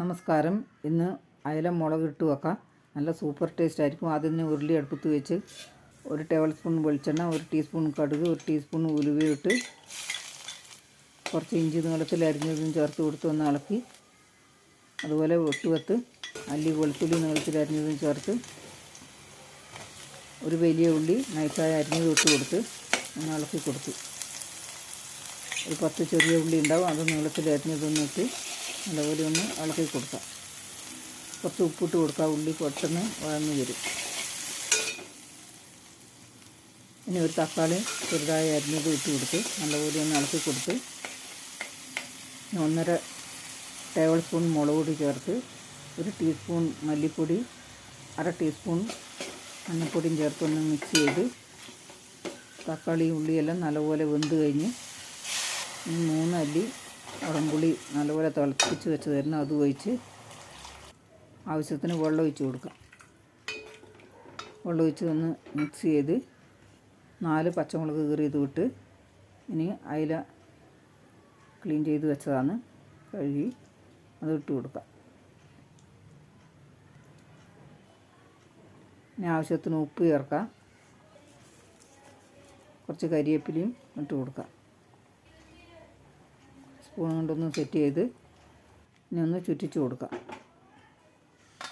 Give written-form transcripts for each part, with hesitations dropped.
നമസ്കാരം. ഇന്ന് അയല മുളക് ഇട്ട് വെക്കാം. നല്ല സൂപ്പർ ടേസ്റ്റ് ആയിരിക്കും. ആദ്യം തന്നെ ഉരുളി അടുപ്പത്ത് വെച്ച് 1 ടേബിൾ സ്പൂൺ വെളിച്ചെണ്ണ, 1 ടീസ്പൂൺ കടുക്, 1 ടീസ്പൂൺ ഉലുവയിട്ട് കുറച്ച് ഇഞ്ചി നീളത്തിൽ അരിഞ്ഞതും ചേർത്ത് കൊടുത്ത് ഒന്ന് ഇളക്കി, അതുപോലെ 8-10 അല്ലി വെളുത്തുള്ളി നീളത്തിൽ അരിഞ്ഞതും ചേർത്ത് ഒരു വലിയ ഉള്ളി നൈസായി അരിഞ്ഞത് ഇട്ട് കൊടുത്ത് ഒന്ന് ഇളക്കി കൊടുത്തു. ഒരു 10 ചെറിയ ഉള്ളി ഉണ്ടാവും, അത് നീളത്തിൽ അരിഞ്ഞതൊന്നും ഇട്ട് നല്ലപോലെ ഒന്ന് ഇളക്കി കൊടുക്കാം. കുറച്ച് ഉപ്പിട്ട് കൊടുക്കുക, ഉള്ളി പെട്ടെന്ന് വഴന്ന് വരും. ഇനി ഒരു തക്കാളി ചെറുതായി അരിഞ്ഞത് ഇട്ട് കൊടുത്ത് നല്ലപോലെ ഒന്ന് ഇളക്കി കൊടുത്ത് 1.5 ടേബിൾ സ്പൂൺ മുളക് പൊടി ചേർത്ത് 1 ടീസ്പൂൺ മല്ലിപ്പൊടി, 1/2 ടീസ്പൂൺ മഞ്ഞൾപ്പൊടിയും ചേർത്തൊന്ന് മിക്സ് ചെയ്ത് തക്കാളി ഉള്ളിയെല്ലാം നല്ലപോലെ വെന്ത് കഴിഞ്ഞ് 3 അല്ലി ഉടമ്പുളി നല്ലപോലെ തിളപ്പിച്ച് വെച്ചതായിരുന്നു, അത് ഒഴിച്ച് ആവശ്യത്തിന് വെള്ളം ഒഴിച്ച് കൊടുക്കാം. വെള്ളം ഒഴിച്ച് ഒന്ന് മിക്സ് ചെയ്ത് 4 പച്ചമുളക് കീറിയത് വിട്ട് ഇനി അയില ക്ലീൻ ചെയ്ത് വെച്ചതാണ്, കഴുകി അത് ഇട്ട് കൊടുക്കാം. ഇനി ആവശ്യത്തിന് ഉപ്പ് ചേർക്കാം, കുറച്ച് കരിവേപ്പിലയും ഇട്ട് കൊടുക്കാം. സ്പൂൺ കൊണ്ടൊന്ന് സെറ്റ് ചെയ്ത് ഇനി ഒന്ന് ചുറ്റിച്ച് കൊടുക്കാം.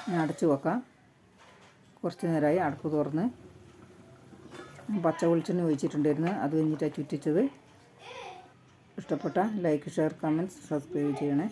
ഇനി അടച്ച് വെക്കാം. കുറച്ച് നേരമായി അടപ്പ് തുറന്ന് പച്ച വെളിച്ചെണ്ണ ഒഴിച്ചിട്ടുണ്ടായിരുന്നു, അത് കഴിഞ്ഞിട്ടാണ് ചുറ്റിച്ചത്. ഇഷ്ടപ്പെട്ട ലൈക്ക്, ഷെയർ, കമൻറ്റ്സ്, സബ്സ്ക്രൈബ് ചെയ്യണേ.